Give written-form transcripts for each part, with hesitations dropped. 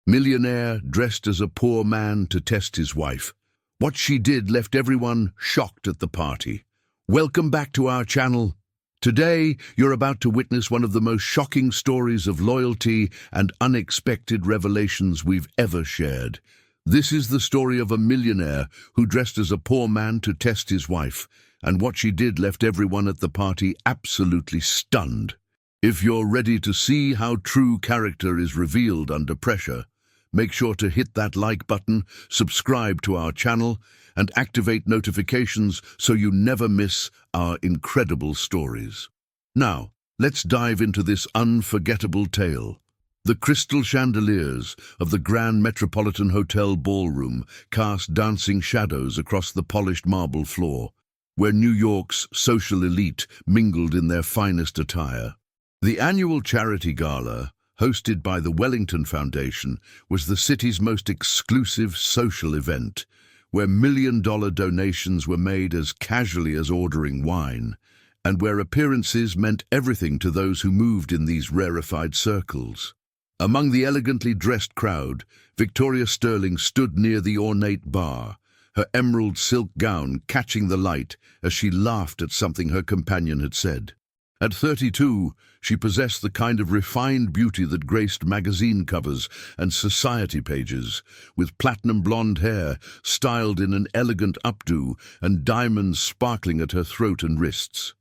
Millionaire dressed as a poor man to test his wife. What she did left everyone shocked at the party. Welcome back to our channel. Today, you're about to witness one of the most shocking stories of loyalty and unexpected revelations we've ever shared. This is the story of a millionaire who dressed as a poor man to test his wife, and what she did left everyone at the party absolutely stunned. If you're ready to see how true character is revealed under pressure, make sure to hit that like button, subscribe to our channel, and activate notifications so you never miss our incredible stories. Now, let's dive into this unforgettable tale. The crystal chandeliers of the Grand Metropolitan Hotel ballroom cast dancing shadows across the polished marble floor, where New York's social elite mingled in their finest attire. The annual charity gala, hosted by the Wellington Foundation, was the city's most exclusive social event, where million-dollar donations were made as casually as ordering wine, and where appearances meant everything to those who moved in these rarefied circles. Among the elegantly dressed crowd, Victoria Sterling stood near the ornate bar, her emerald silk gown catching the light as she laughed at something her companion had said. At 32, she possessed the kind of refined beauty that graced magazine covers and society pages, with platinum blonde hair styled in an elegant updo and diamonds sparkling at her throat and wrists.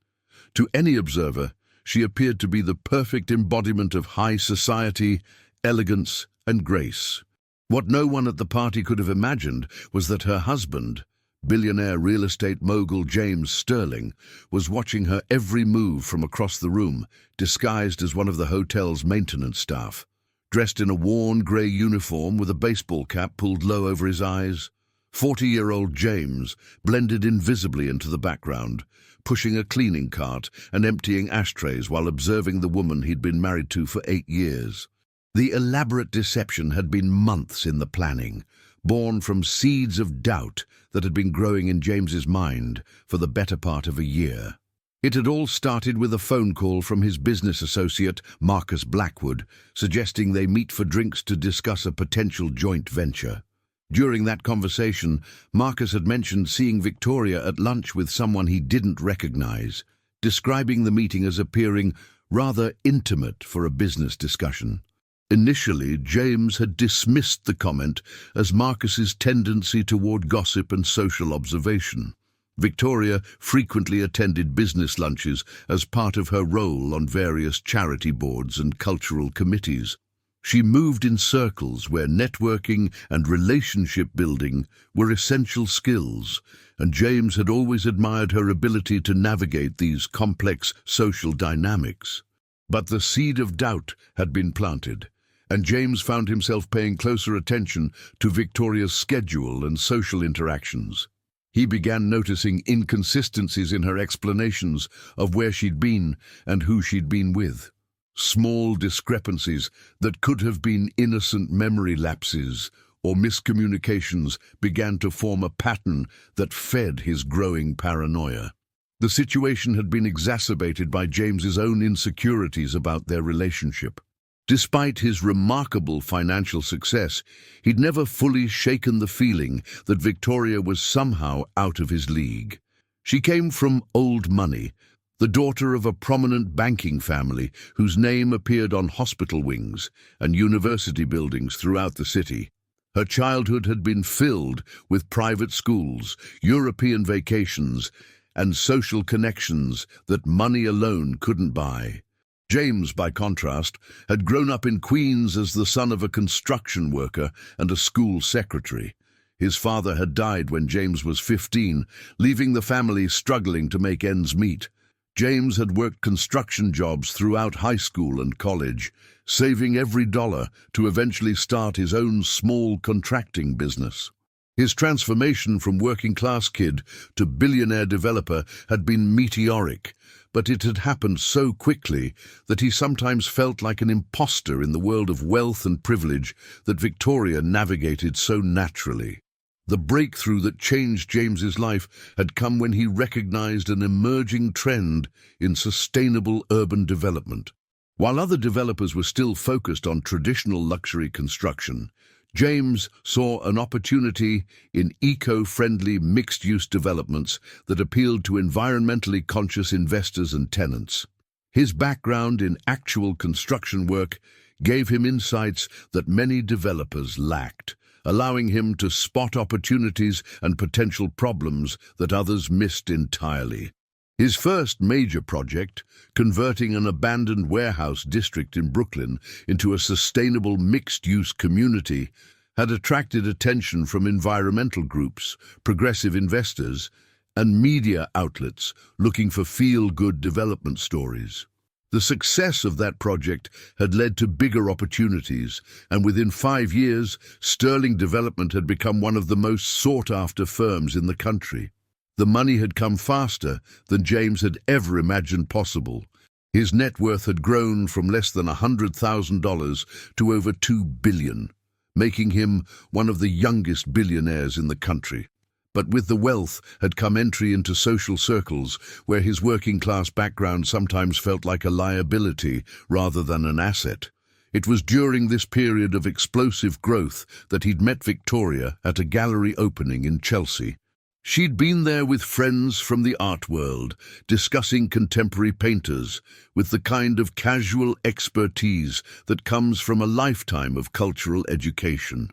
To any observer, she appeared to be the perfect embodiment of high society, elegance, and grace. What no one at the party could have imagined was that her husband, billionaire real estate mogul James Sterling, was watching her every move from across the room, disguised as one of the hotel's maintenance staff. Dressed in a worn grey uniform with a baseball cap pulled low over his eyes, 40-year-old James blended invisibly into the background, pushing a cleaning cart and emptying ashtrays while observing the woman he'd been married to for 8 years. The elaborate deception had been months in the planning, born from seeds of doubt that had been growing in James's mind for the better part of a year. It had all started with a phone call from his business associate, Marcus Blackwood, suggesting they meet for drinks to discuss a potential joint venture. During that conversation, Marcus had mentioned seeing Victoria at lunch with someone he didn't recognize, describing the meeting as appearing rather intimate for a business discussion. Initially, James had dismissed the comment as Marcus's tendency toward gossip and social observation. Victoria frequently attended business lunches as part of her role on various charity boards and cultural committees. She moved in circles where networking and relationship building were essential skills, and James had always admired her ability to navigate these complex social dynamics. But the seed of doubt had been planted, and James found himself paying closer attention to Victoria's schedule and social interactions. He began noticing inconsistencies in her explanations of where she'd been and who she'd been with. Small discrepancies that could have been innocent memory lapses or miscommunications began to form a pattern that fed his growing paranoia. The situation had been exacerbated by James's own insecurities about their relationship. Despite his remarkable financial success, he'd never fully shaken the feeling that Victoria was somehow out of his league. She came from old money, the daughter of a prominent banking family whose name appeared on hospital wings and university buildings throughout the city. Her childhood had been filled with private schools, European vacations, and social connections that money alone couldn't buy. James, by contrast, had grown up in Queens as the son of a construction worker and a school secretary. His father had died when James was 15, leaving the family struggling to make ends meet. James had worked construction jobs throughout high school and college, saving every dollar to eventually start his own small contracting business. His transformation from working-class kid to billionaire developer had been meteoric, but it had happened so quickly that he sometimes felt like an imposter in the world of wealth and privilege that Victoria navigated so naturally. The breakthrough that changed James's life had come when he recognized an emerging trend in sustainable urban development. While other developers were still focused on traditional luxury construction, James saw an opportunity in eco-friendly mixed-use developments that appealed to environmentally conscious investors and tenants. His background in actual construction work gave him insights that many developers lacked, allowing him to spot opportunities and potential problems that others missed entirely. His first major project, converting an abandoned warehouse district in Brooklyn into a sustainable mixed-use community, had attracted attention from environmental groups, progressive investors, and media outlets looking for feel-good development stories. The success of that project had led to bigger opportunities, and within 5 years, Sterling Development had become one of the most sought-after firms in the country. The money had come faster than James had ever imagined possible. His net worth had grown from less than $100,000 to over $2 billion, making him one of the youngest billionaires in the country. But with the wealth had come entry into social circles where his working-class background sometimes felt like a liability rather than an asset. It was during this period of explosive growth that he'd met Victoria at a gallery opening in Chelsea. She'd been there with friends from the art world, discussing contemporary painters with the kind of casual expertise that comes from a lifetime of cultural education.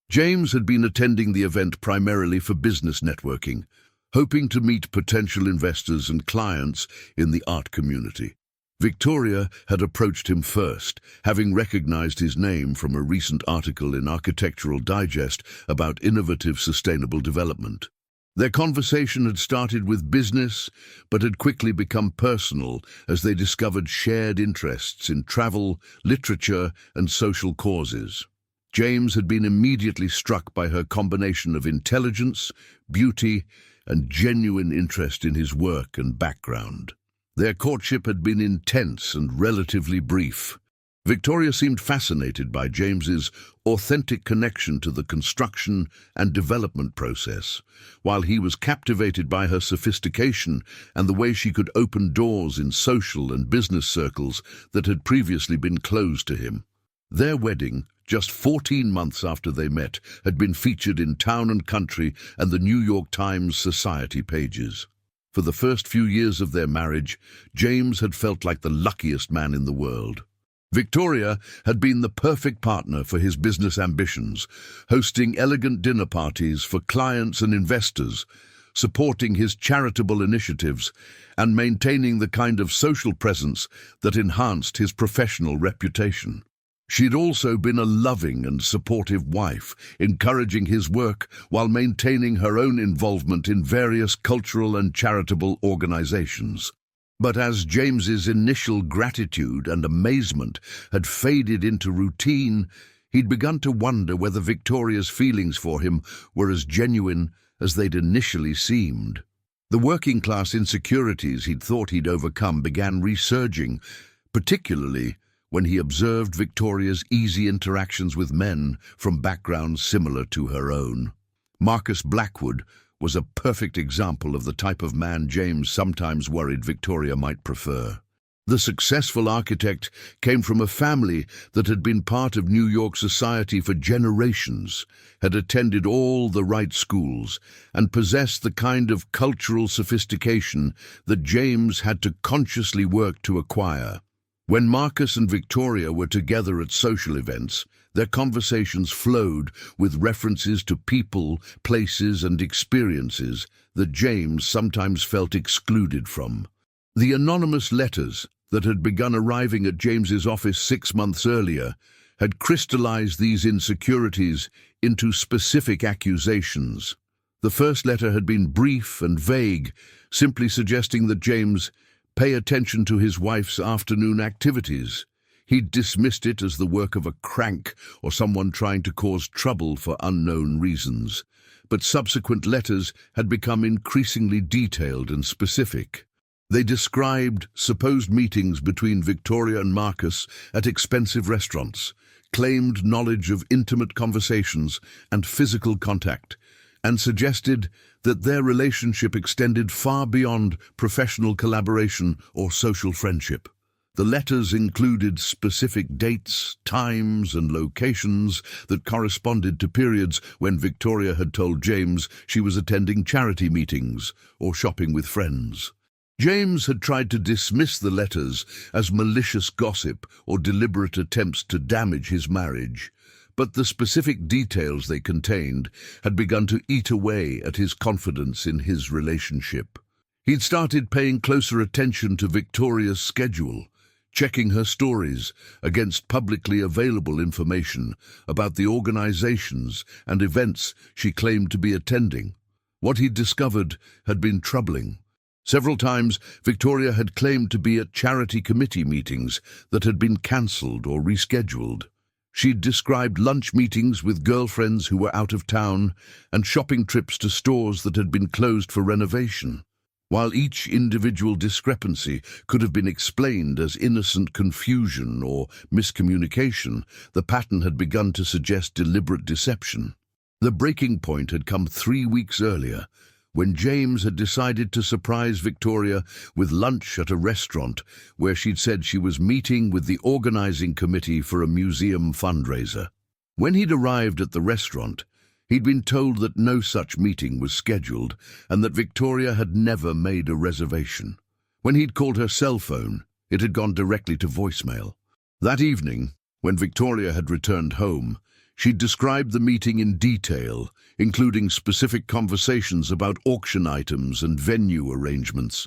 James had been attending the event primarily for business networking, hoping to meet potential investors and clients in the art community. Victoria had approached him first, having recognized his name from a recent article in Architectural Digest about innovative sustainable development. Their conversation had started with business, but had quickly become personal as they discovered shared interests in travel, literature, and social causes. James had been immediately struck by her combination of intelligence, beauty, and genuine interest in his work and background. Their courtship had been intense and relatively brief. Victoria seemed fascinated by James's authentic connection to the construction and development process, while he was captivated by her sophistication and the way she could open doors in social and business circles that had previously been closed to him. Their wedding, just 14 months after they met, had been featured in Town and Country and the New York Times Society pages. For the first few years of their marriage, James had felt like the luckiest man in the world. Victoria had been the perfect partner for his business ambitions, hosting elegant dinner parties for clients and investors, supporting his charitable initiatives, and maintaining the kind of social presence that enhanced his professional reputation. She'd also been a loving and supportive wife, encouraging his work while maintaining her own involvement in various cultural and charitable organizations. But as James's initial gratitude and amazement had faded into routine, he'd begun to wonder whether Victoria's feelings for him were as genuine as they'd initially seemed. The working-class insecurities he'd thought he'd overcome began resurging, particularly when he observed Victoria's easy interactions with men from backgrounds similar to her own. Marcus Blackwood was a perfect example of the type of man James sometimes worried Victoria might prefer. The successful architect came from a family that had been part of New York society for generations, had attended all the right schools, and possessed the kind of cultural sophistication that James had to consciously work to acquire. When Marcus and Victoria were together at social events, their conversations flowed with references to people, places, and experiences that James sometimes felt excluded from. The anonymous letters that had begun arriving at James's office 6 months earlier had crystallized these insecurities into specific accusations. The first letter had been brief and vague, simply suggesting that James pay attention to his wife's afternoon activities. He'd dismissed it as the work of a crank or someone trying to cause trouble for unknown reasons. But subsequent letters had become increasingly detailed and specific. They described supposed meetings between Victoria and Marcus at expensive restaurants, claimed knowledge of intimate conversations and physical contact, and suggested that their relationship extended far beyond professional collaboration or social friendship. The letters included specific dates, times, and locations that corresponded to periods when Victoria had told James she was attending charity meetings or shopping with friends. James had tried to dismiss the letters as malicious gossip or deliberate attempts to damage his marriage, but the specific details they contained had begun to eat away at his confidence in his relationship. He'd started paying closer attention to Victoria's schedule, checking her stories against publicly available information about the organizations and events she claimed to be attending. What he'd discovered had been troubling. Several times, Victoria had claimed to be at charity committee meetings that had been cancelled or rescheduled. She'd described lunch meetings with girlfriends who were out of town and shopping trips to stores that had been closed for renovation. While each individual discrepancy could have been explained as innocent confusion or miscommunication, the pattern had begun to suggest deliberate deception. The breaking point had come 3 weeks earlier, when James had decided to surprise Victoria with lunch at a restaurant where she'd said she was meeting with the organizing committee for a museum fundraiser. When he'd arrived at the restaurant, he'd been told that no such meeting was scheduled and that Victoria had never made a reservation. When he'd called her cell phone, it had gone directly to voicemail. That evening, when Victoria had returned home, she'd described the meeting in detail, including specific conversations about auction items and venue arrangements.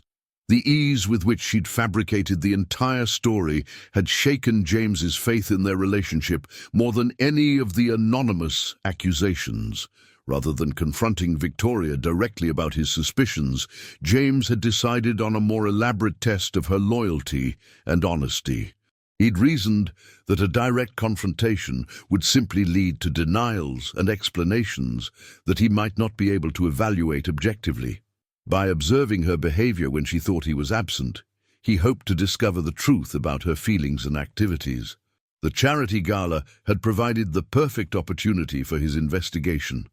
The ease with which she'd fabricated the entire story had shaken James's faith in their relationship more than any of the anonymous accusations. Rather than confronting Victoria directly about his suspicions, James had decided on a more elaborate test of her loyalty and honesty. He'd reasoned that a direct confrontation would simply lead to denials and explanations that he might not be able to evaluate objectively. By observing her behavior when she thought he was absent, he hoped to discover the truth about her feelings and activities. The charity gala had provided the perfect opportunity for his investigation.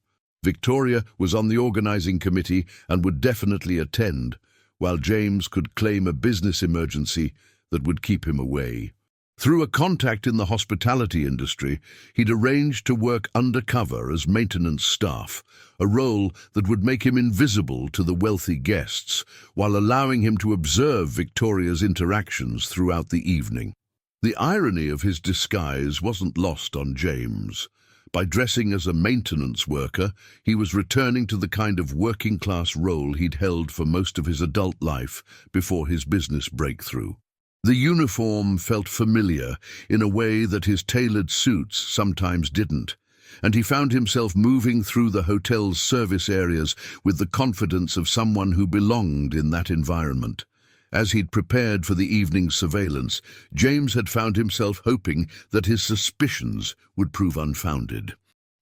Victoria was on the organizing committee and would definitely attend, while James could claim a business emergency that would keep him away. Through a contact in the hospitality industry, he'd arranged to work undercover as maintenance staff, a role that would make him invisible to the wealthy guests, while allowing him to observe Victoria's interactions throughout the evening. The irony of his disguise wasn't lost on James. By dressing as a maintenance worker, he was returning to the kind of working-class role he'd held for most of his adult life before his business breakthrough. The uniform felt familiar in a way that his tailored suits sometimes didn't, and he found himself moving through the hotel's service areas with the confidence of someone who belonged in that environment. As he'd prepared for the evening's surveillance, James had found himself hoping that his suspicions would prove unfounded.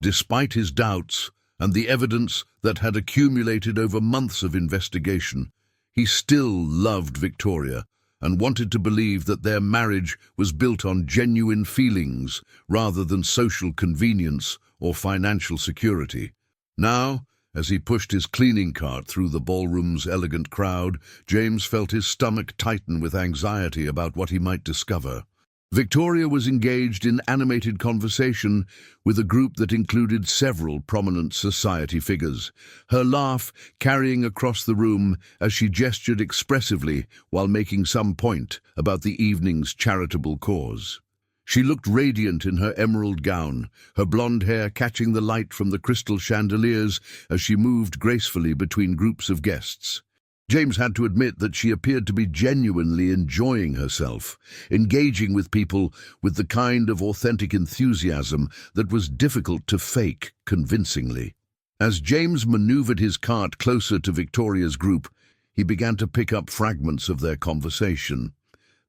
Despite his doubts and the evidence that had accumulated over months of investigation, he still loved Victoria and wanted to believe that their marriage was built on genuine feelings rather than social convenience or financial security. Now, as he pushed his cleaning cart through the ballroom's elegant crowd, James felt his stomach tighten with anxiety about what he might discover. Victoria was engaged in animated conversation with a group that included several prominent society figures, her laugh carrying across the room as she gestured expressively while making some point about the evening's charitable cause. She looked radiant in her emerald gown, her blonde hair catching the light from the crystal chandeliers as she moved gracefully between groups of guests. James had to admit that she appeared to be genuinely enjoying herself, engaging with people with the kind of authentic enthusiasm that was difficult to fake convincingly. As James maneuvered his cart closer to Victoria's group, he began to pick up fragments of their conversation.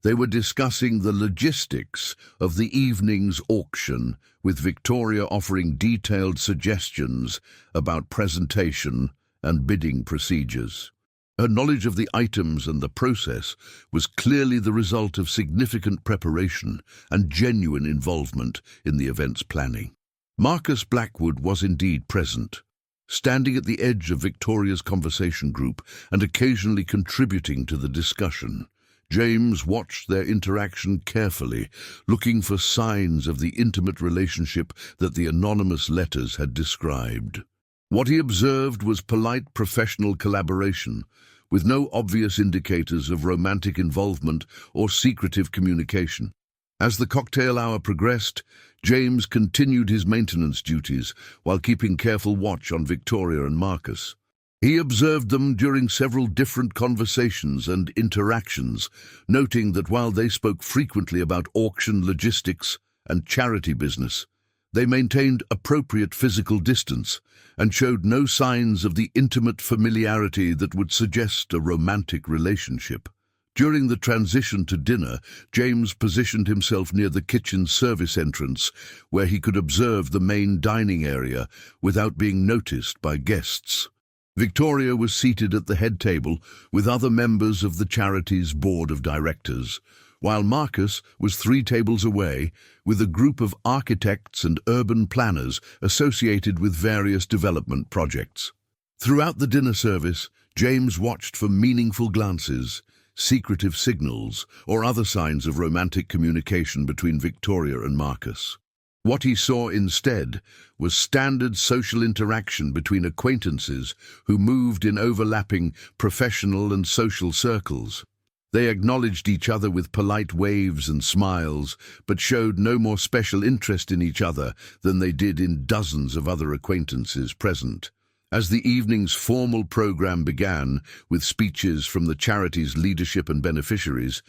They were discussing the logistics of the evening's auction, with Victoria offering detailed suggestions about presentation and bidding procedures. Her knowledge of the items and the process was clearly the result of significant preparation and genuine involvement in the event's planning. Marcus Blackwood was indeed present, standing at the edge of Victoria's conversation group and occasionally contributing to the discussion. James watched their interaction carefully, looking for signs of the intimate relationship that the anonymous letters had described. What he observed was polite professional collaboration, with no obvious indicators of romantic involvement or secretive communication. As the cocktail hour progressed, James continued his maintenance duties while keeping careful watch on Victoria and Marcus. He observed them during several different conversations and interactions, noting that while they spoke frequently about auction logistics and charity business, they maintained appropriate physical distance and showed no signs of the intimate familiarity that would suggest a romantic relationship. During the transition to dinner, James positioned himself near the kitchen service entrance, where he could observe the main dining area without being noticed by guests. Victoria was seated at the head table with other members of the charity's board of directors, while Marcus was 3 tables away with a group of architects and urban planners associated with various development projects. Throughout the dinner service, James watched for meaningful glances, secretive signals, or other signs of romantic communication between Victoria and Marcus. What he saw instead was standard social interaction between acquaintances who moved in overlapping professional and social circles. They acknowledged each other with polite waves and smiles, but showed no more special interest in each other than they did in dozens of other acquaintances present. As the evening's formal program began, with speeches from the charity's leadership and beneficiaries,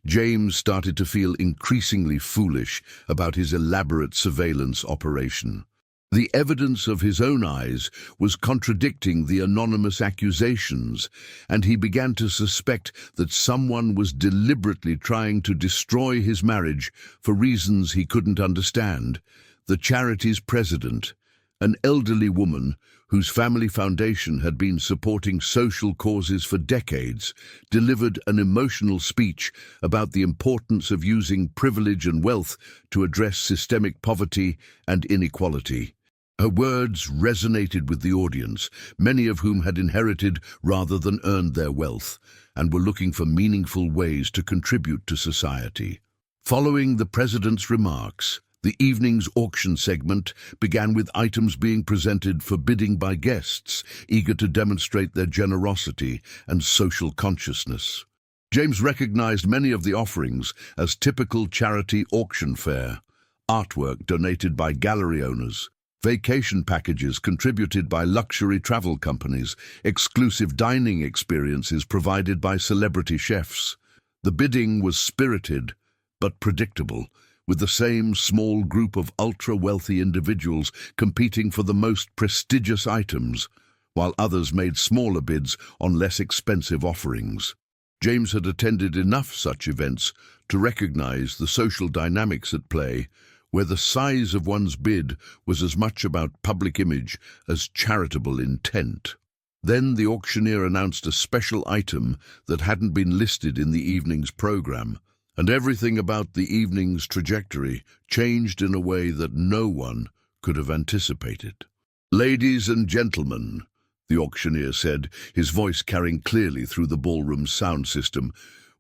James started to feel increasingly foolish about his elaborate surveillance operation. The evidence of his own eyes was contradicting the anonymous accusations, and he began to suspect that someone was deliberately trying to destroy his marriage for reasons he couldn't understand. The charity's president, an elderly woman whose family foundation had been supporting social causes for decades, delivered an emotional speech about the importance of using privilege and wealth to address systemic poverty and inequality. Her words resonated with the audience, many of whom had inherited rather than earned their wealth, and were looking for meaningful ways to contribute to society. Following the president's remarks, the evening's auction segment began with items being presented for bidding by guests, eager to demonstrate their generosity and social consciousness. James recognized many of the offerings as typical charity auction fare: artwork donated by gallery owners, vacation packages contributed by luxury travel companies, exclusive dining experiences provided by celebrity chefs. The bidding was spirited but predictable, with the same small group of ultra-wealthy individuals competing for the most prestigious items, while others made smaller bids on less expensive offerings. James had attended enough such events to recognize the social dynamics at play, where the size of one's bid was as much about public image as charitable intent. Then the auctioneer announced a special item that hadn't been listed in the evening's program, and everything about the evening's trajectory changed in a way that no one could have anticipated. "Ladies and gentlemen," the auctioneer said, his voice carrying clearly through the ballroom's sound system,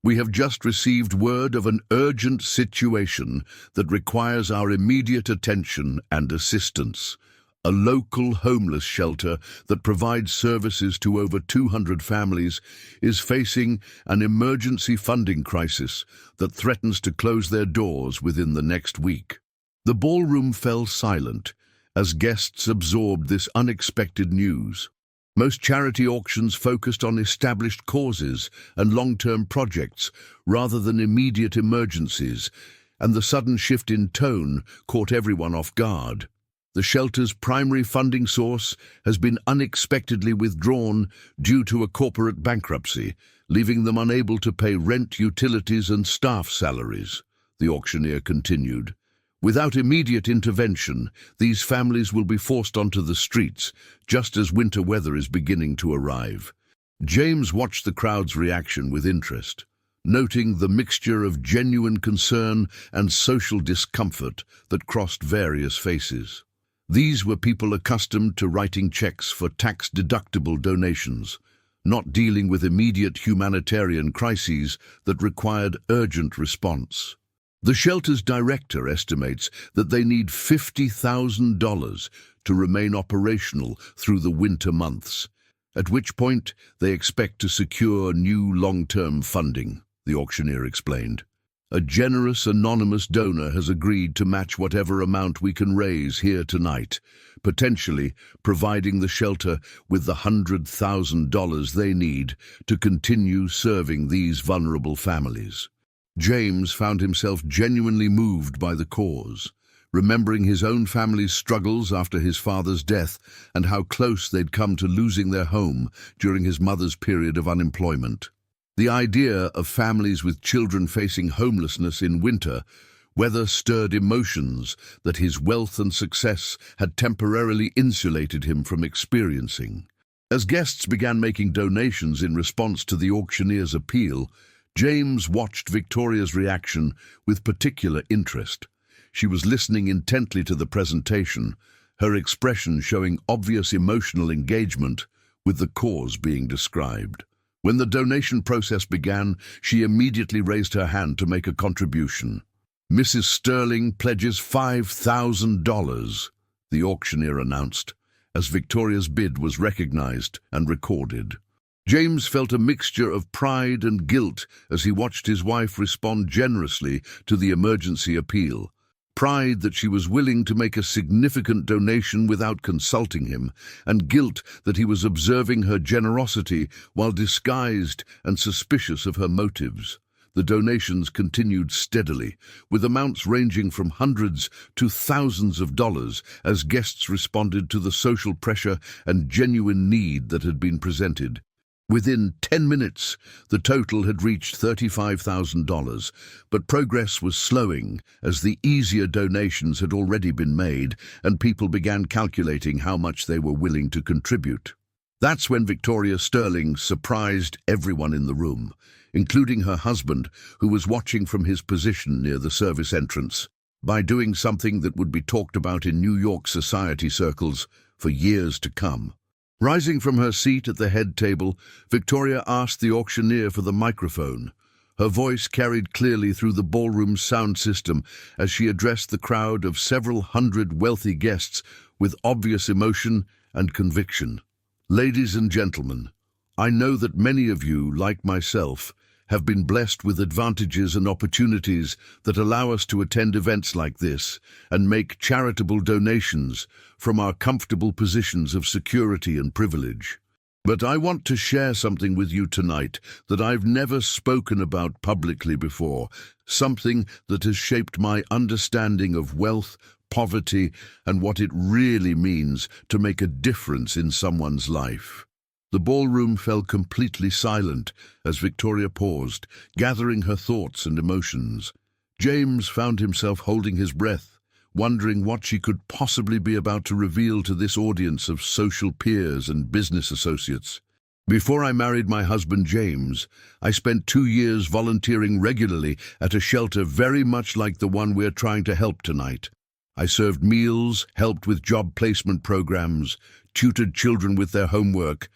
"we have just received word of an urgent situation that requires our immediate attention and assistance. A local homeless shelter that provides services to over 200 families is facing an emergency funding crisis that threatens to close their doors within the next week." The ballroom fell silent as guests absorbed this unexpected news. Most charity auctions focused on established causes and long-term projects rather than immediate emergencies, and the sudden shift in tone caught everyone off guard. The shelter's primary funding source has been unexpectedly withdrawn due to a corporate bankruptcy, leaving them unable to pay rent, utilities, and staff salaries, the auctioneer continued. Without immediate intervention, these families will be forced onto the streets, just as winter weather is beginning to arrive. James watched the crowd's reaction with interest, noting the mixture of genuine concern and social discomfort that crossed various faces. These were people accustomed to writing checks for tax-deductible donations, not dealing with immediate humanitarian crises that required urgent response. The shelter's director estimates that they need $50,000 to remain operational through the winter months, at which point they expect to secure new long-term funding, the auctioneer explained. A generous anonymous donor has agreed to match whatever amount we can raise here tonight, potentially providing the shelter with the $100,000 they need to continue serving these vulnerable families. James found himself genuinely moved by the cause, remembering his own family's struggles after his father's death and how close they'd come to losing their home during his mother's period of unemployment. The idea of families with children facing homelessness in winter weather stirred emotions that his wealth and success had temporarily insulated him from experiencing. As guests began making donations in response to the auctioneer's appeal, James watched Victoria's reaction with particular interest. She was listening intently to the presentation, her expression showing obvious emotional engagement with the cause being described. When the donation process began, she immediately raised her hand to make a contribution. "Mrs. Sterling pledges $5,000, the auctioneer announced, as Victoria's bid was recognized and recorded. James felt a mixture of pride and guilt as he watched his wife respond generously to the emergency appeal. Pride that she was willing to make a significant donation without consulting him, and guilt that he was observing her generosity while disguised and suspicious of her motives. The donations continued steadily, with amounts ranging from hundreds to thousands of dollars as guests responded to the social pressure and genuine need that had been presented. Within 10 minutes, the total had reached $35,000, but progress was slowing as the easier donations had already been made and people began calculating how much they were willing to contribute. That's when Victoria Sterling surprised everyone in the room, including her husband, who was watching from his position near the service entrance, by doing something that would be talked about in New York society circles for years to come. Rising from her seat at the head table, Victoria asked the auctioneer for the microphone. Her voice carried clearly through the ballroom's sound system as she addressed the crowd of several hundred wealthy guests with obvious emotion and conviction. "Ladies and gentlemen, I know that many of you, like myself, have been blessed with advantages and opportunities that allow us to attend events like this and make charitable donations from our comfortable positions of security and privilege. But I want to share something with you tonight that I've never spoken about publicly before, something that has shaped my understanding of wealth, poverty, and what it really means to make a difference in someone's life." The ballroom fell completely silent as Victoria paused, gathering her thoughts and emotions. James found himself holding his breath, wondering what she could possibly be about to reveal to this audience of social peers and business associates. "Before I married my husband James, I spent 2 years volunteering regularly at a shelter very much like the one we're trying to help tonight. I served meals, helped with job placement programs, tutored children with their homework,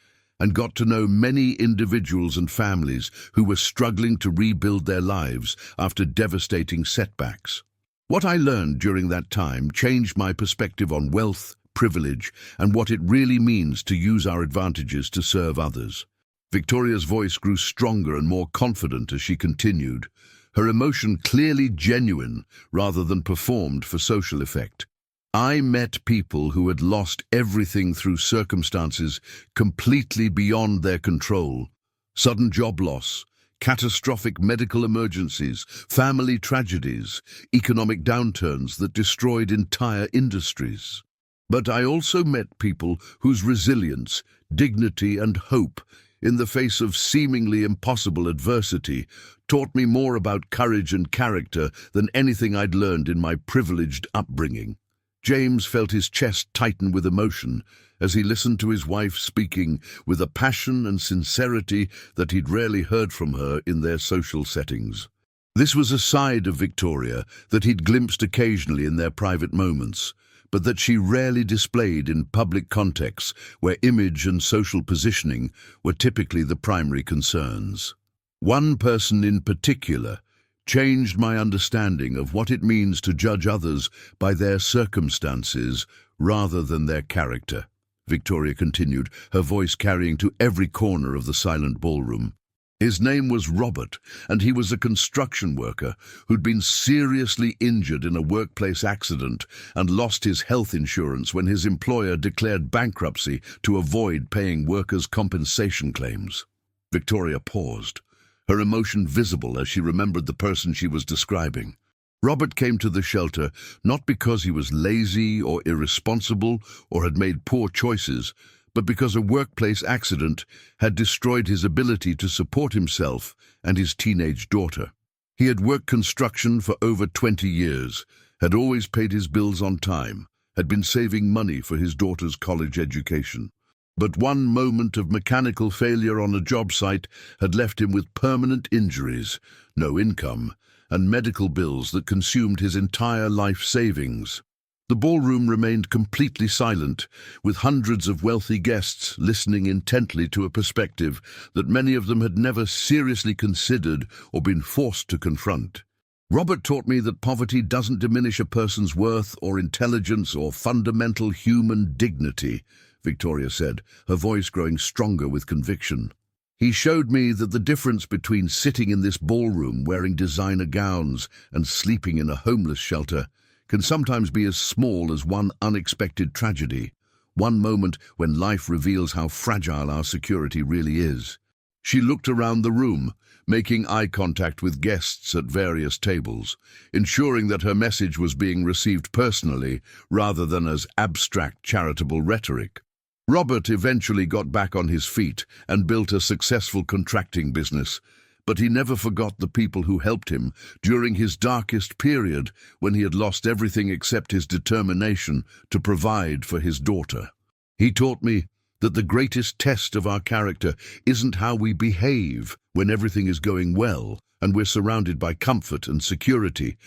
and got to know many individuals and families who were struggling to rebuild their lives after devastating setbacks. What I learned during that time changed my perspective on wealth, privilege, and what it really means to use our advantages to serve others." Victoria's voice grew stronger and more confident as she continued, her emotion clearly genuine rather than performed for social effect. "I met people who had lost everything through circumstances completely beyond their control. Sudden job loss, catastrophic medical emergencies, family tragedies, economic downturns that destroyed entire industries. But I also met people whose resilience, dignity, and hope in the face of seemingly impossible adversity taught me more about courage and character than anything I'd learned in my privileged upbringing." James felt his chest tighten with emotion as he listened to his wife speaking with a passion and sincerity that he'd rarely heard from her in their social settings. This was a side of Victoria that he'd glimpsed occasionally in their private moments, but that she rarely displayed in public contexts where image and social positioning were typically the primary concerns. One person in particular changed my understanding of what it means to judge others by their circumstances rather than their character, Victoria continued, her voice carrying to every corner of the silent ballroom. His name was Robert, and he was a construction worker who'd been seriously injured in a workplace accident and lost his health insurance when his employer declared bankruptcy to avoid paying workers' compensation claims. Victoria paused, her emotion visible as she remembered the person she was describing. Robert came to the shelter not because he was lazy or irresponsible or had made poor choices, but because a workplace accident had destroyed his ability to support himself and his teenage daughter. He had worked construction for over 20 years, had always paid his bills on time, had been saving money for his daughter's college education. But one moment of mechanical failure on a job site had left him with permanent injuries, no income, and medical bills that consumed his entire life savings. The ballroom remained completely silent, with hundreds of wealthy guests listening intently to a perspective that many of them had never seriously considered or been forced to confront. Robert taught me that poverty doesn't diminish a person's worth or intelligence or fundamental human dignity, Victoria said, her voice growing stronger with conviction. He showed me that the difference between sitting in this ballroom wearing designer gowns and sleeping in a homeless shelter can sometimes be as small as one unexpected tragedy, one moment when life reveals how fragile our security really is. She looked around the room, making eye contact with guests at various tables, ensuring that her message was being received personally rather than as abstract charitable rhetoric. Robert eventually got back on his feet and built a successful contracting business, but he never forgot the people who helped him during his darkest period when he had lost everything except his determination to provide for his daughter. He taught me that the greatest test of our character isn't how we behave when everything is going well and we're surrounded by comfort and security,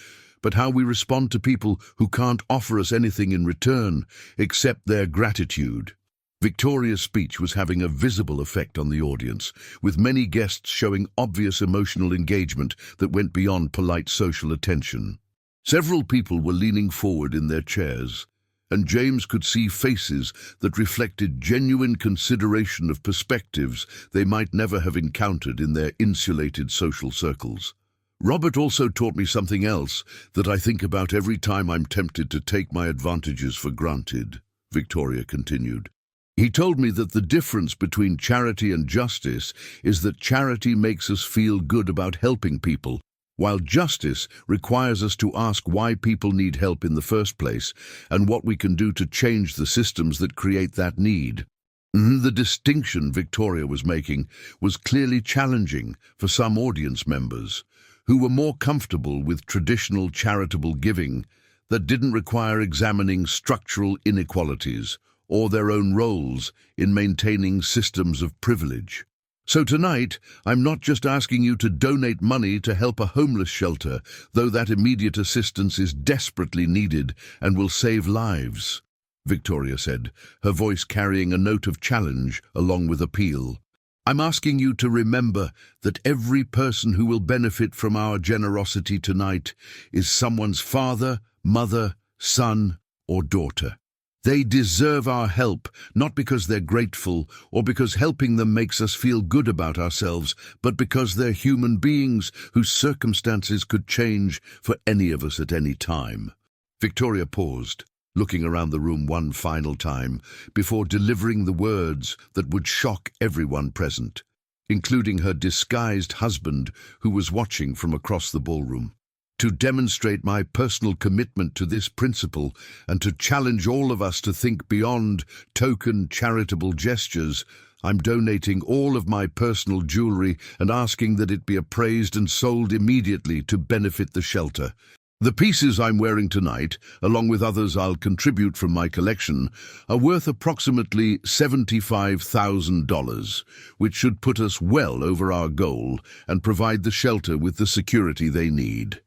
but how we respond to people who can't offer us anything in return except their gratitude. Victoria's speech was having a visible effect on the audience, with many guests showing obvious emotional engagement that went beyond polite social attention. Several people were leaning forward in their chairs, and James could see faces that reflected genuine consideration of perspectives they might never have encountered in their insulated social circles. Robert also taught me something else that I think about every time I'm tempted to take my advantages for granted, Victoria continued. He told me that the difference between charity and justice is that charity makes us feel good about helping people, while justice requires us to ask why people need help in the first place and what we can do to change the systems that create that need. The distinction Victoria was making was clearly challenging for some audience members who were more comfortable with traditional charitable giving that didn't require examining structural inequalities or their own roles in maintaining systems of privilege. So tonight, I'm not just asking you to donate money to help a homeless shelter, though that immediate assistance is desperately needed and will save lives, Victoria said, her voice carrying a note of challenge along with appeal. I'm asking you to remember that every person who will benefit from our generosity tonight is someone's father, mother, son, or daughter. They deserve our help, not because they're grateful or because helping them makes us feel good about ourselves, but because they're human beings whose circumstances could change for any of us at any time. Victoria paused, looking around the room one final time before delivering the words that would shock everyone present, including her disguised husband who was watching from across the ballroom. To demonstrate my personal commitment to this principle and to challenge all of us to think beyond token charitable gestures, I'm donating all of my personal jewelry and asking that it be appraised and sold immediately to benefit the shelter. The pieces I'm wearing tonight, along with others I'll contribute from my collection, are worth approximately $75,000, which should put us well over our goal and provide the shelter with the security they need.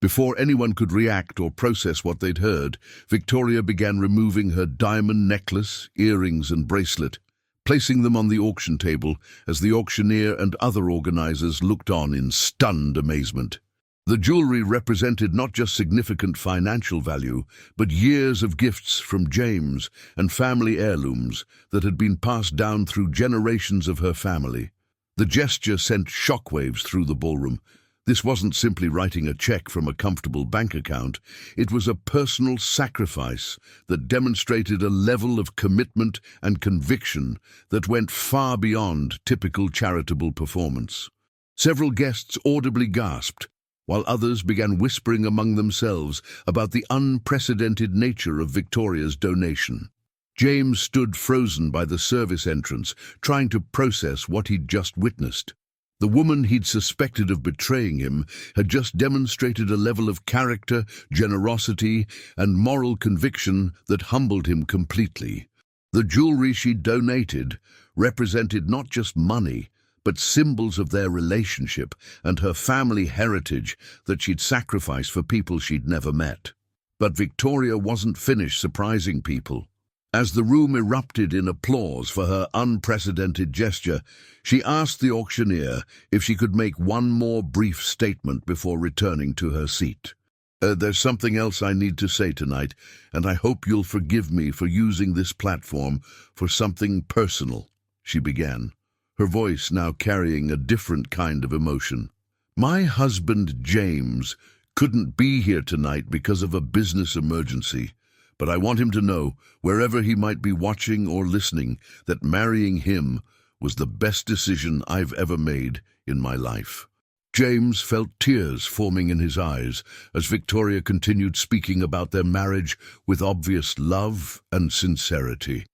Before anyone could react or process what they'd heard, Victoria began removing her diamond necklace, earrings and bracelet, placing them on the auction table as the auctioneer and other organizers looked on in stunned amazement. The jewelry represented not just significant financial value, but years of gifts from James and family heirlooms that had been passed down through generations of her family. The gesture sent shockwaves through the ballroom. This wasn't simply writing a check from a comfortable bank account. It was a personal sacrifice that demonstrated a level of commitment and conviction that went far beyond typical charitable performance. Several guests audibly gasped, while others began whispering among themselves about the unprecedented nature of Victoria's donation. James stood frozen by the service entrance, trying to process what he'd just witnessed. The woman he'd suspected of betraying him had just demonstrated a level of character, generosity, and moral conviction that humbled him completely. The jewelry she'd donated represented not just money, but symbols of their relationship and her family heritage that she'd sacrificed for people she'd never met. But Victoria wasn't finished surprising people. As the room erupted in applause for her unprecedented gesture, she asked the auctioneer if she could make one more brief statement before returning to her seat. There's something else I need to say tonight, and I hope you'll forgive me for using this platform for something personal, she began, her voice now carrying a different kind of emotion. My husband, James, couldn't be here tonight because of a business emergency, but I want him to know, wherever he might be watching or listening, that marrying him was the best decision I've ever made in my life. James felt tears forming in his eyes as Victoria continued speaking about their marriage with obvious love and sincerity.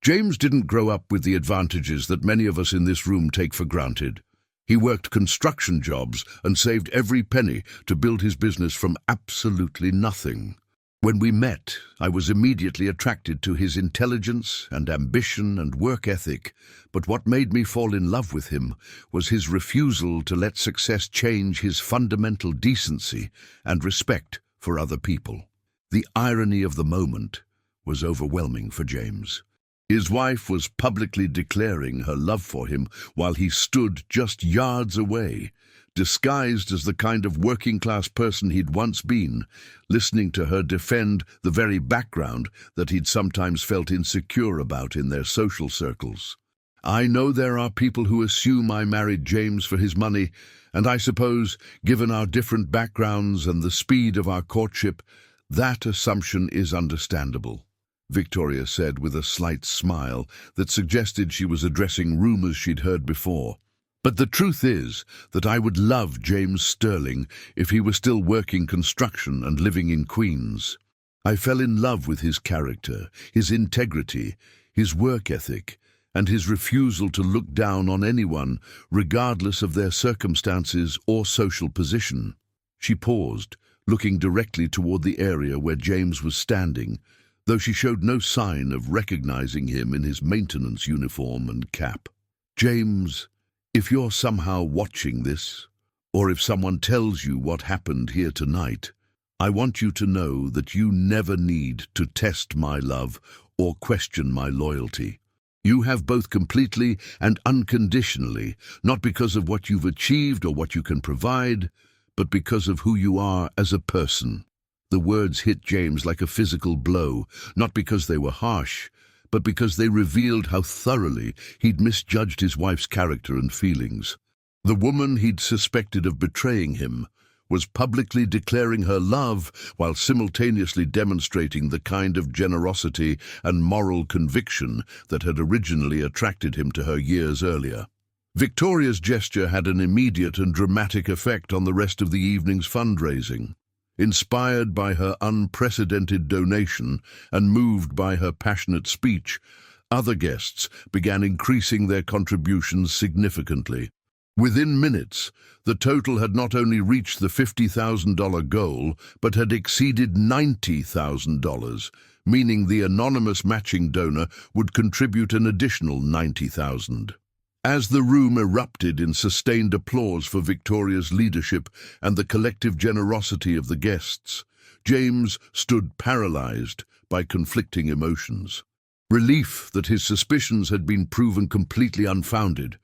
James didn't grow up with the advantages that many of us in this room take for granted. He worked construction jobs and saved every penny to build his business from absolutely nothing. When we met, I was immediately attracted to his intelligence and ambition and work ethic, but what made me fall in love with him was his refusal to let success change his fundamental decency and respect for other people. The irony of the moment was overwhelming for James. His wife was publicly declaring her love for him while he stood just yards away, disguised as the kind of working-class person he'd once been, listening to her defend the very background that he'd sometimes felt insecure about in their social circles. I know there are people who assume I married James for his money, and I suppose, given our different backgrounds and the speed of our courtship, that assumption is understandable, Victoria said with a slight smile that suggested she was addressing rumors she'd heard before. But the truth is that I would love James Sterling if he were still working construction and living in Queens. I fell in love with his character, his integrity, his work ethic, and his refusal to look down on anyone, regardless of their circumstances or social position. She paused, looking directly toward the area where James was standing, though she showed no sign of recognizing him in his maintenance uniform and cap. James, if you're somehow watching this, or if someone tells you what happened here tonight, I want you to know that you never need to test my love or question my loyalty. You have both completely and unconditionally, not because of what you've achieved or what you can provide, but because of who you are as a person. The words hit James like a physical blow, not because they were harsh, but because they revealed how thoroughly he'd misjudged his wife's character and feelings. The woman he'd suspected of betraying him was publicly declaring her love while simultaneously demonstrating the kind of generosity and moral conviction that had originally attracted him to her years earlier. Victoria's gesture had an immediate and dramatic effect on the rest of the evening's fundraising. Inspired by her unprecedented donation and moved by her passionate speech, other guests began increasing their contributions significantly. Within minutes, the total had not only reached the $50,000 goal, but had exceeded $90,000, meaning the anonymous matching donor would contribute an additional $90,000. As the room erupted in sustained applause for Victoria's leadership and the collective generosity of the guests, James stood paralyzed by conflicting emotions. Relief that his suspicions had been proven completely unfounded,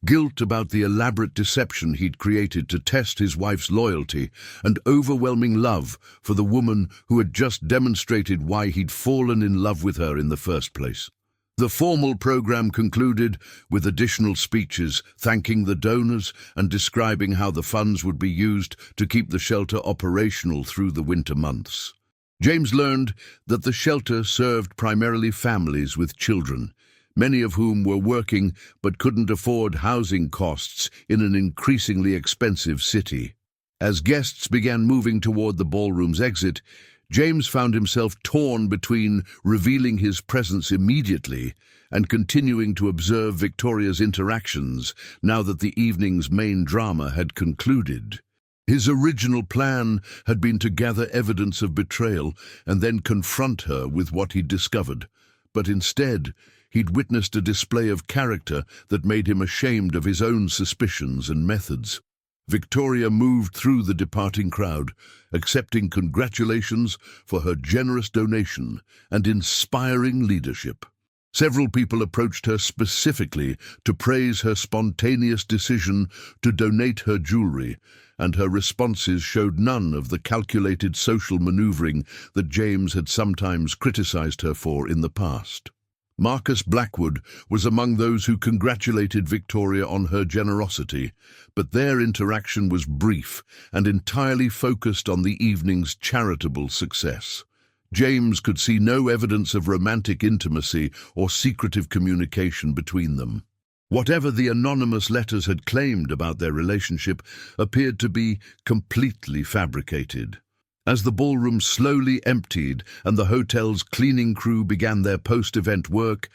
guilt about the elaborate deception he'd created to test his wife's loyalty, and overwhelming love for the woman who had just demonstrated why he'd fallen in love with her in the first place. The formal program concluded with additional speeches thanking the donors and describing how the funds would be used to keep the shelter operational through the winter months. James learned that the shelter served primarily families with children, many of whom were working but couldn't afford housing costs in an increasingly expensive city. As guests began moving toward the ballroom's exit, James found himself torn between revealing his presence immediately and continuing to observe Victoria's interactions now that the evening's main drama had concluded. His original plan had been to gather evidence of betrayal and then confront her with what he'd discovered, but instead, he'd witnessed a display of character that made him ashamed of his own suspicions and methods. Victoria moved through the departing crowd, accepting congratulations for her generous donation and inspiring leadership. Several people approached her specifically to praise her spontaneous decision to donate her jewelry, and her responses showed none of the calculated social maneuvering that James had sometimes criticized her for in the past. Marcus Blackwood was among those who congratulated Victoria on her generosity, but their interaction was brief and entirely focused on the evening's charitable success. James could see no evidence of romantic intimacy or secretive communication between them. Whatever the anonymous letters had claimed about their relationship appeared to be completely fabricated. As the ballroom slowly emptied and the hotel's cleaning crew began their post-event work,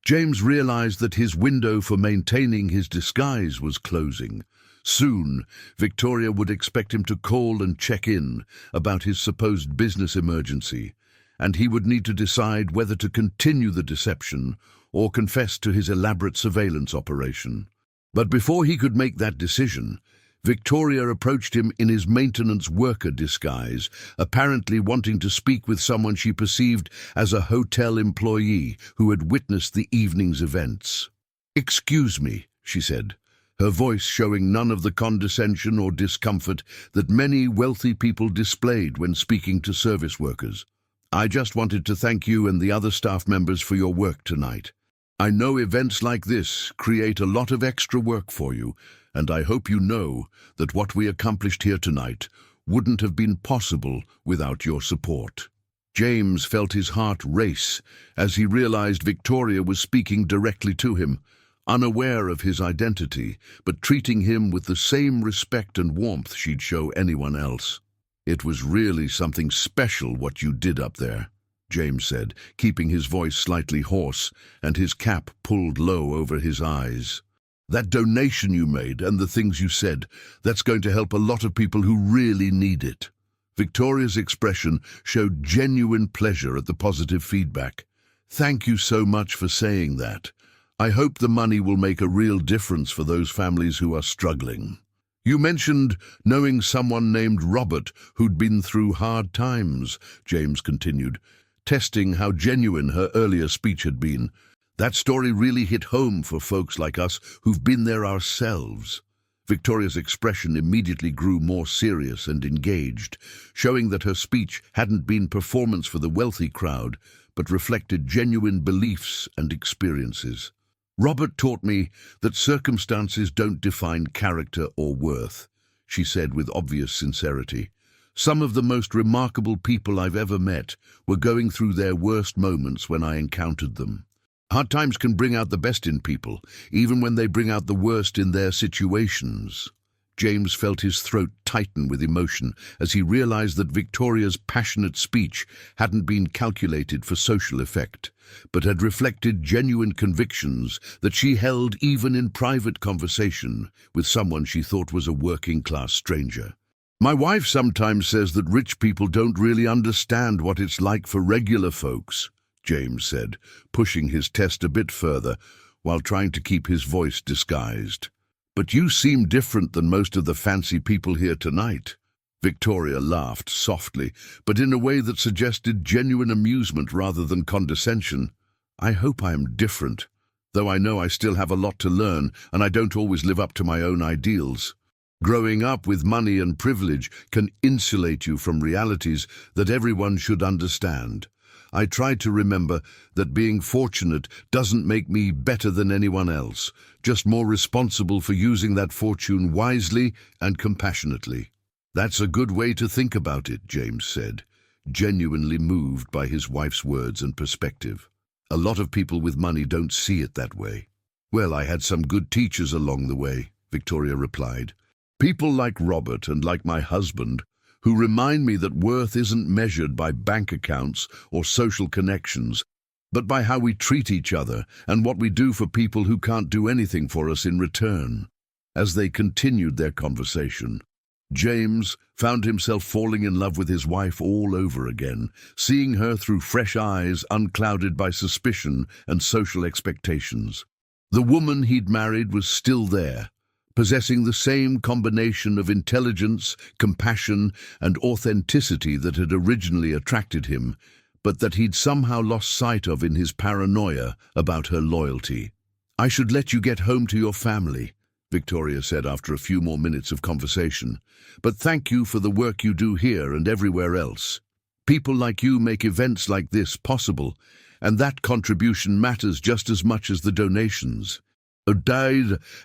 James realized that his window for maintaining his disguise was closing. Soon, Victoria would expect him to call and check in about his supposed business emergency, and he would need to decide whether to continue the deception or confess to his elaborate surveillance operation. But before he could make that decision, Victoria approached him in his maintenance worker disguise, apparently wanting to speak with someone she perceived as a hotel employee who had witnessed the evening's events. "Excuse me," she said, her voice showing none of the condescension or discomfort that many wealthy people displayed when speaking to service workers. "I just wanted to thank you and the other staff members for your work tonight. I know events like this create a lot of extra work for you, and I hope you know that what we accomplished here tonight wouldn't have been possible without your support." James felt his heart race as he realized Victoria was speaking directly to him, unaware of his identity, but treating him with the same respect and warmth she'd show anyone else. "It was really something special what you did up there," James said, keeping his voice slightly hoarse and his cap pulled low over his eyes. "That donation you made and the things you said, that's going to help a lot of people who really need it." Victoria's expression showed genuine pleasure at the positive feedback. "Thank you so much for saying that. I hope the money will make a real difference for those families who are struggling. You mentioned knowing someone named Robert who'd been through hard times," James continued, testing how genuine her earlier speech had been. "That story really hit home for folks like us who've been there ourselves." Victoria's expression immediately grew more serious and engaged, showing that her speech hadn't been performance for the wealthy crowd, but reflected genuine beliefs and experiences. "Robert taught me that circumstances don't define character or worth," she said with obvious sincerity. "Some of the most remarkable people I've ever met were going through their worst moments when I encountered them. Hard times can bring out the best in people, even when they bring out the worst in their situations." James felt his throat tighten with emotion as he realized that Victoria's passionate speech hadn't been calculated for social effect, but had reflected genuine convictions that she held even in private conversation with someone she thought was a working-class stranger. "My wife sometimes says that rich people don't really understand what it's like for regular folks," James said, pushing his test a bit further, while trying to keep his voice disguised. "But you seem different than most of the fancy people here tonight." Victoria laughed softly, but in a way that suggested genuine amusement rather than condescension. "I hope I am different, though I know I still have a lot to learn and I don't always live up to my own ideals. Growing up with money and privilege can insulate you from realities that everyone should understand. I try to remember that being fortunate doesn't make me better than anyone else, just more responsible for using that fortune wisely and compassionately." "That's a good way to think about it," James said, genuinely moved by his wife's words and perspective. "A lot of people with money don't see it that way." "Well, I had some good teachers along the way," Victoria replied. "People like Robert and like my husband, who remind me that worth isn't measured by bank accounts or social connections, but by how we treat each other and what we do for people who can't do anything for us in return." As they continued their conversation, James found himself falling in love with his wife all over again, seeing her through fresh eyes unclouded by suspicion and social expectations. The woman he'd married was still there, possessing the same combination of intelligence, compassion, and authenticity that had originally attracted him, but that he'd somehow lost sight of in his paranoia about her loyalty. "I should let you get home to your family," Victoria said after a few more minutes of conversation, "but thank you for the work you do here and everywhere else. People like you make events like this possible, and that contribution matters just as much as the donations."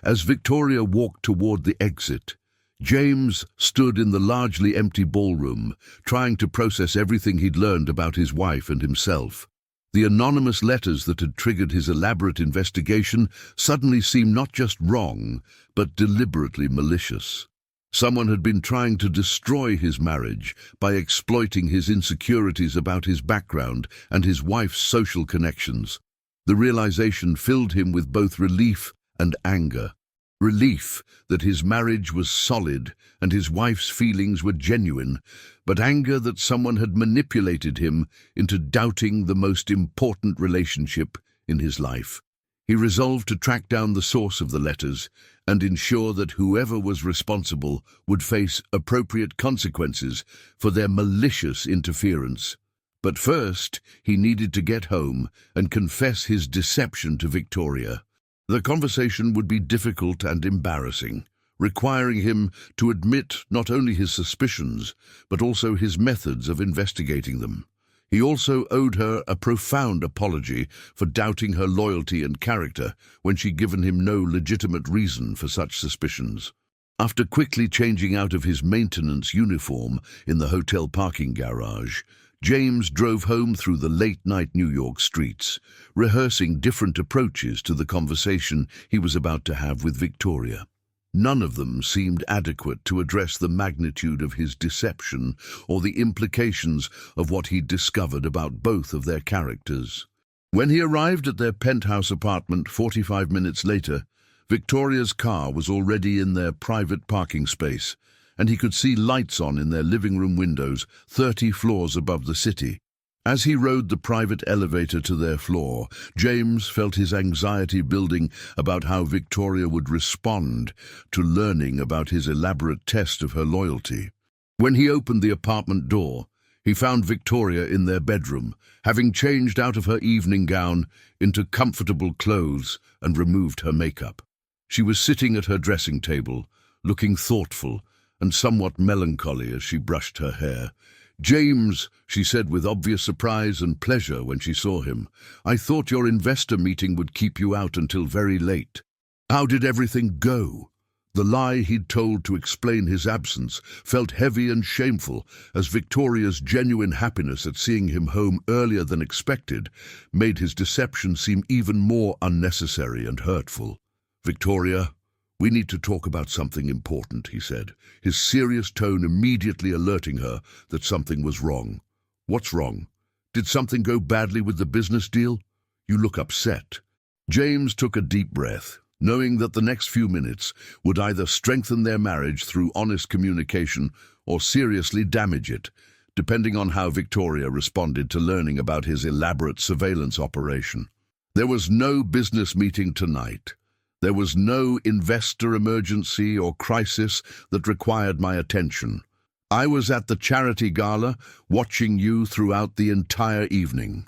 As Victoria walked toward the exit, James stood in the largely empty ballroom, trying to process everything he'd learned about his wife and himself. The anonymous letters that had triggered his elaborate investigation suddenly seemed not just wrong, but deliberately malicious. Someone had been trying to destroy his marriage by exploiting his insecurities about his background and his wife's social connections. The realization filled him with both relief and anger. Relief that his marriage was solid and his wife's feelings were genuine, but anger that someone had manipulated him into doubting the most important relationship in his life. He resolved to track down the source of the letters and ensure that whoever was responsible would face appropriate consequences for their malicious interference. But first, he needed to get home and confess his deception to Victoria. The conversation would be difficult and embarrassing, requiring him to admit not only his suspicions, but also his methods of investigating them. He also owed her a profound apology for doubting her loyalty and character when she'd given him no legitimate reason for such suspicions. After quickly changing out of his maintenance uniform in the hotel parking garage, James drove home through the late-night New York streets, rehearsing different approaches to the conversation he was about to have with Victoria. None of them seemed adequate to address the magnitude of his deception or the implications of what he'd discovered about both of their characters. When he arrived at their penthouse apartment 45 minutes later, Victoria's car was already in their private parking space, and he could see lights on in their living room windows 30 floors above the city. As he rode the private elevator to their floor, James felt his anxiety building about how Victoria would respond to learning about his elaborate test of her loyalty. When he opened the apartment door, he found Victoria in their bedroom, having changed out of her evening gown into comfortable clothes and removed her makeup. She was sitting at her dressing table, looking thoughtful and somewhat melancholy as she brushed her hair. "James," she said with obvious surprise and pleasure when she saw him, "I thought your investor meeting would keep you out until very late. How did everything go?" The lie he'd told to explain his absence felt heavy and shameful, as Victoria's genuine happiness at seeing him home earlier than expected made his deception seem even more unnecessary and hurtful. "Victoria, we need to talk about something important," he said, his serious tone immediately alerting her that something was wrong. "What's wrong? Did something go badly with the business deal? You look upset." James took a deep breath, knowing that the next few minutes would either strengthen their marriage through honest communication or seriously damage it, depending on how Victoria responded to learning about his elaborate surveillance operation. There was no business meeting tonight. There was no investor emergency or crisis that required my attention. I was at the charity gala, watching you throughout the entire evening."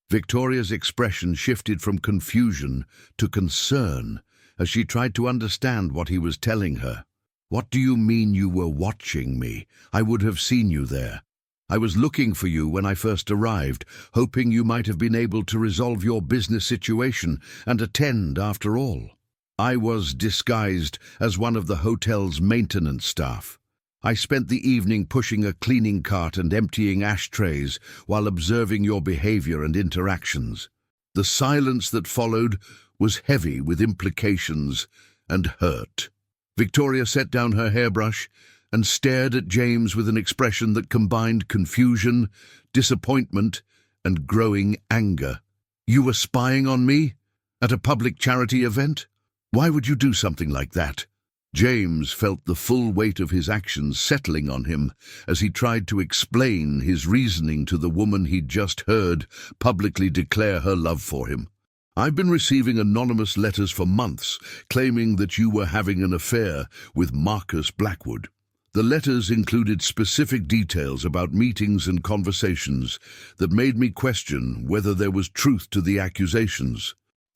Victoria's expression shifted from confusion to concern as she tried to understand what he was telling her. "What do you mean you were watching me? I would have seen you there. I was looking for you when I first arrived, hoping you might have been able to resolve your business situation and attend after all. I was disguised as one of the hotel's maintenance staff. I spent the evening pushing a cleaning cart and emptying ashtrays while observing your behavior and interactions. The silence that followed was heavy with implications and hurt." Victoria set down her hairbrush and stared at James with an expression that combined confusion, disappointment, and growing anger. "You were spying on me? At a public charity event? Why would you do something like that?" James felt the full weight of his actions settling on him as he tried to explain his reasoning to the woman he'd just heard publicly declare her love for him. "I've been receiving anonymous letters for months claiming that you were having an affair with Marcus Blackwood. The letters included specific details about meetings and conversations that made me question whether there was truth to the accusations.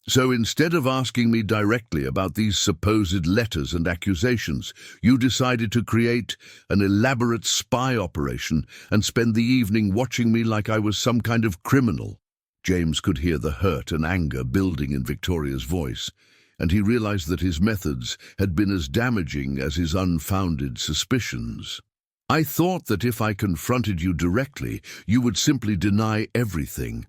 So instead of asking me directly about these supposed letters and accusations, you decided to create an elaborate spy operation and spend the evening watching me like I was some kind of criminal." James could hear the hurt and anger building in Victoria's voice, and he realized that his methods had been as damaging as his unfounded suspicions. "I thought that if I confronted you directly, you would simply deny everything,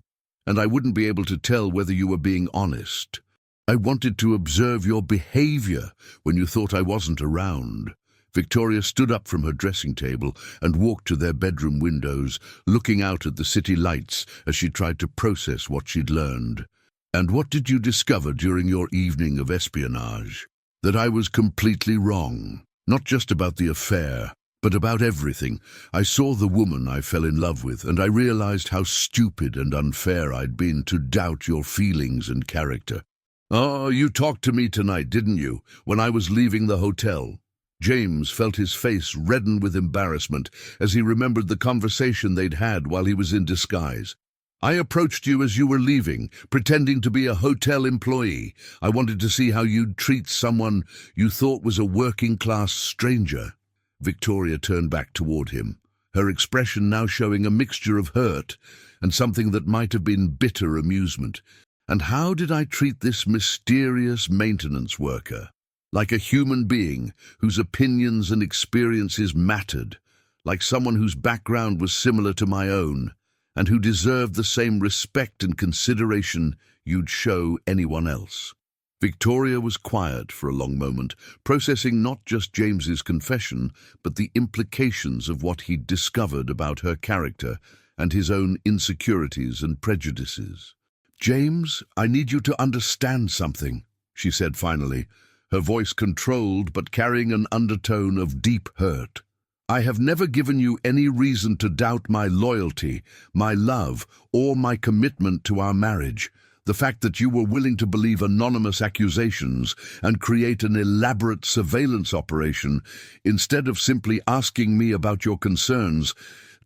and I wouldn't be able to tell whether you were being honest. I wanted to observe your behavior when you thought I wasn't around." Victoria stood up from her dressing table and walked to their bedroom windows, looking out at the city lights as she tried to process what she'd learned. "And what did you discover during your evening of espionage?" "That I was completely wrong. Not just about the affair, but about everything. I saw the woman I fell in love with, and I realized how stupid and unfair I'd been to doubt your feelings and character." "Oh, you talked to me tonight, didn't you, when I was leaving the hotel?" James felt his face redden with embarrassment as he remembered the conversation they'd had while he was in disguise. "I approached you as you were leaving, pretending to be a hotel employee. I wanted to see how you'd treat someone you thought was a working-class stranger." Victoria turned back toward him, her expression now showing a mixture of hurt and something that might have been bitter amusement. "And how did I treat this mysterious maintenance worker? Like a human being whose opinions and experiences mattered, like someone whose background was similar to my own, and who deserved the same respect and consideration you'd show anyone else." Victoria was quiet for a long moment, processing not just James's confession, but the implications of what he'd discovered about her character and his own insecurities and prejudices. "James, I need you to understand something," she said finally, her voice controlled but carrying an undertone of deep hurt. "I have never given you any reason to doubt my loyalty, my love, or my commitment to our marriage. The fact that you were willing to believe anonymous accusations and create an elaborate surveillance operation instead of simply asking me about your concerns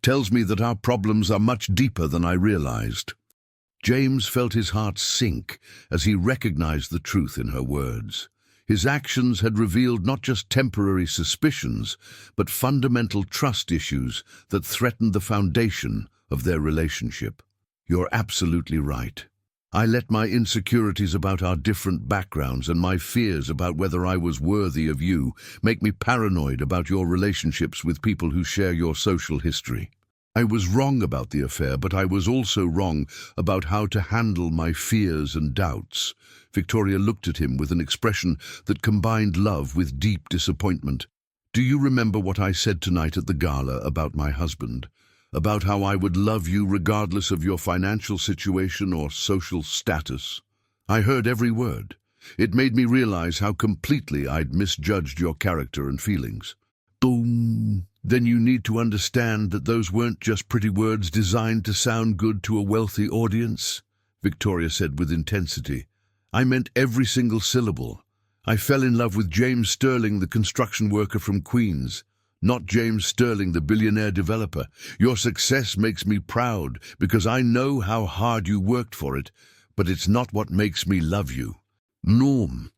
tells me that our problems are much deeper than I realized." James felt his heart sink as he recognized the truth in her words. His actions had revealed not just temporary suspicions, but fundamental trust issues that threatened the foundation of their relationship. "You're absolutely right. I let my insecurities about our different backgrounds and my fears about whether I was worthy of you make me paranoid about your relationships with people who share your social history. I was wrong about the affair, but I was also wrong about how to handle my fears and doubts." Victoria looked at him with an expression that combined love with deep disappointment. "Do you remember what I said tonight at the gala about my husband? About how I would love you regardless of your financial situation or social status? I heard every word. It made me realize how completely I'd misjudged your character and feelings." Boom! "Then you need to understand that those weren't just pretty words designed to sound good to a wealthy audience," Victoria said with intensity. "I meant every single syllable. I fell in love with James Sterling, the construction worker from Queens, not James Sterling, the billionaire developer. Your success makes me proud because I know how hard you worked for it, but it's not what makes me love you." Norm.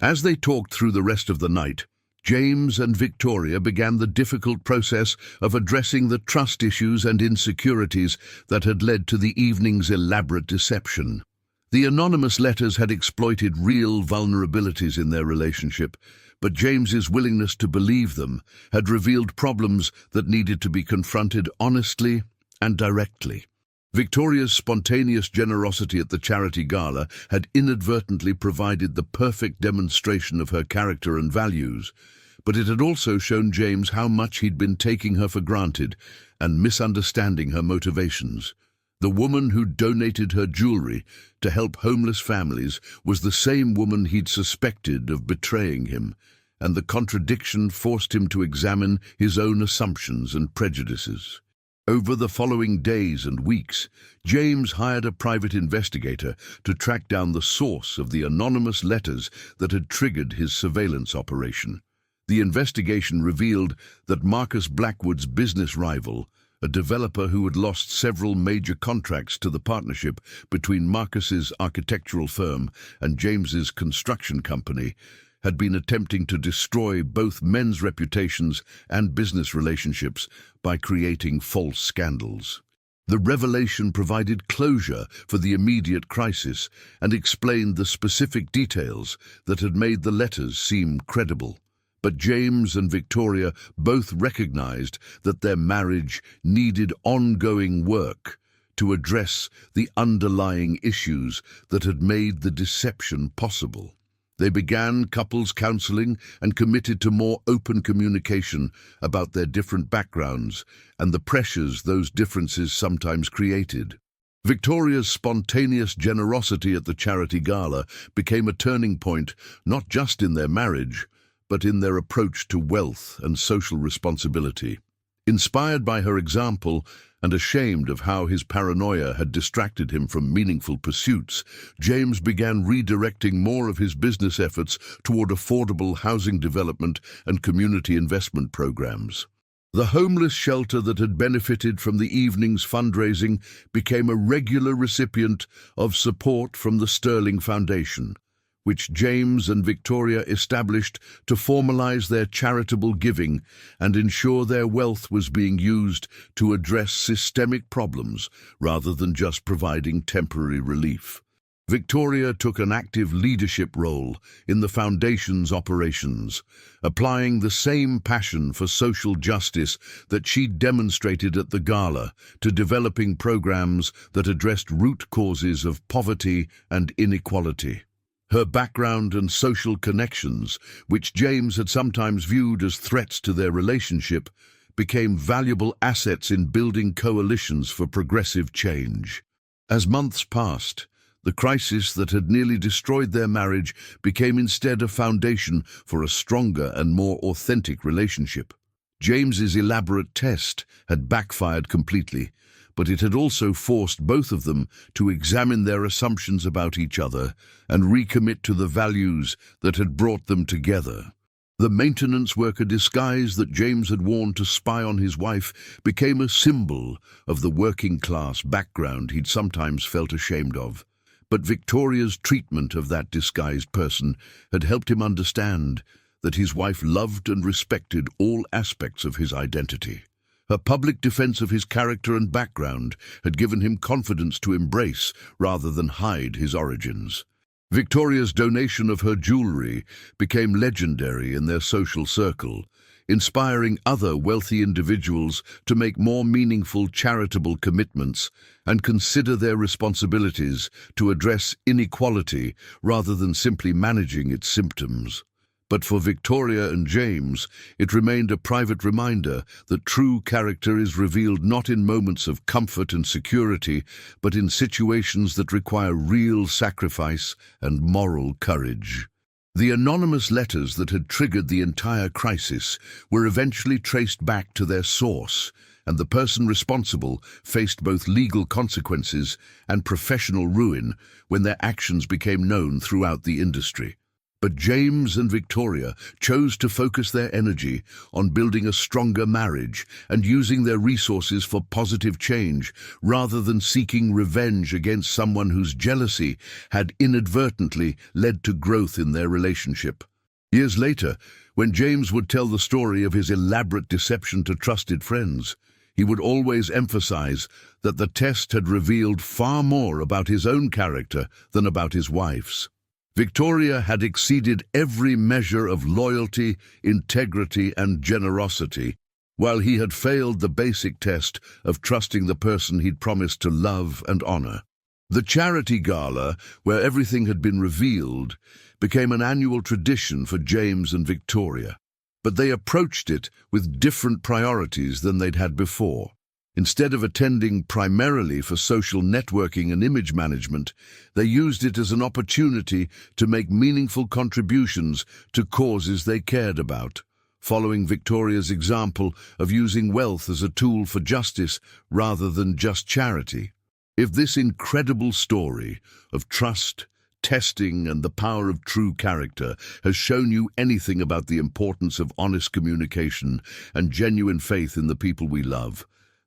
As they talked through the rest of the night, James and Victoria began the difficult process of addressing the trust issues and insecurities that had led to the evening's elaborate deception. The anonymous letters had exploited real vulnerabilities in their relationship, but James's willingness to believe them had revealed problems that needed to be confronted honestly and directly. Victoria's spontaneous generosity at the charity gala had inadvertently provided the perfect demonstration of her character and values, but it had also shown James how much he'd been taking her for granted and misunderstanding her motivations. The woman who donated her jewelry to help homeless families was the same woman he'd suspected of betraying him, and the contradiction forced him to examine his own assumptions and prejudices. Over the following days and weeks, James hired a private investigator to track down the source of the anonymous letters that had triggered his surveillance operation. The investigation revealed that Marcus Blackwood's business rival, a developer who had lost several major contracts to the partnership between Marcus's architectural firm and James's construction company, had been attempting to destroy both men's reputations and business relationships by creating false scandals. The revelation provided closure for the immediate crisis and explained the specific details that had made the letters seem credible. But James and Victoria both recognized that their marriage needed ongoing work to address the underlying issues that had made the deception possible. They began couples counseling and committed to more open communication about their different backgrounds and the pressures those differences sometimes created. Victoria's spontaneous generosity at the charity gala became a turning point not just in their marriage, but in their approach to wealth and social responsibility. Inspired by her example and ashamed of how his paranoia had distracted him from meaningful pursuits, James began redirecting more of his business efforts toward affordable housing development and community investment programs. The homeless shelter that had benefited from the evening's fundraising became a regular recipient of support from the Sterling Foundation, which James and Victoria established to formalize their charitable giving and ensure their wealth was being used to address systemic problems rather than just providing temporary relief. Victoria took an active leadership role in the Foundation's operations, applying the same passion for social justice that she'd demonstrated at the gala to developing programs that addressed root causes of poverty and inequality. Her background and social connections, which James had sometimes viewed as threats to their relationship, became valuable assets in building coalitions for progressive change. As months passed, the crisis that had nearly destroyed their marriage became instead a foundation for a stronger and more authentic relationship. James's elaborate test had backfired completely, but it had also forced both of them to examine their assumptions about each other and recommit to the values that had brought them together. The maintenance worker disguise that James had worn to spy on his wife became a symbol of the working-class background he'd sometimes felt ashamed of. But Victoria's treatment of that disguised person had helped him understand that his wife loved and respected all aspects of his identity. Her public defense of his character and background had given him confidence to embrace rather than hide his origins. Victoria's donation of her jewelry became legendary in their social circle, inspiring other wealthy individuals to make more meaningful charitable commitments and consider their responsibilities to address inequality rather than simply managing its symptoms. But for Victoria and James, it remained a private reminder that true character is revealed not in moments of comfort and security, but in situations that require real sacrifice and moral courage. The anonymous letters that had triggered the entire crisis were eventually traced back to their source and the person responsible faced both legal consequences and professional ruin when their actions became known throughout the industry. But James and Victoria chose to focus their energy on building a stronger marriage and using their resources for positive change rather than seeking revenge against someone whose jealousy had inadvertently led to growth in their relationship. Years later, when James would tell the story of his elaborate deception to trusted friends, he would always emphasize that the test had revealed far more about his own character than about his wife's. Victoria had exceeded every measure of loyalty, integrity, and generosity, while he had failed the basic test of trusting the person he'd promised to love and honor. The charity gala, where everything had been revealed, became an annual tradition for James and Victoria, but they approached it with different priorities than they'd had before. Instead of attending primarily for social networking and image management, they used it as an opportunity to make meaningful contributions to causes they cared about, following Victoria's example of using wealth as a tool for justice rather than just charity. If this incredible story of trust, testing, and the power of true character has shown you anything about the importance of honest communication and genuine faith in the people we love,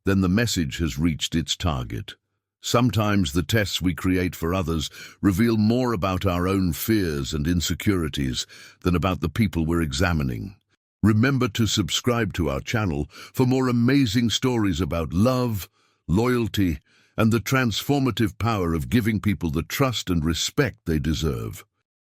then the message has reached its target. Sometimes the tests we create for others reveal more about our own fears and insecurities than about the people we're examining. Remember to subscribe to our channel for more amazing stories about love, loyalty, and the transformative power of giving people the trust and respect they deserve.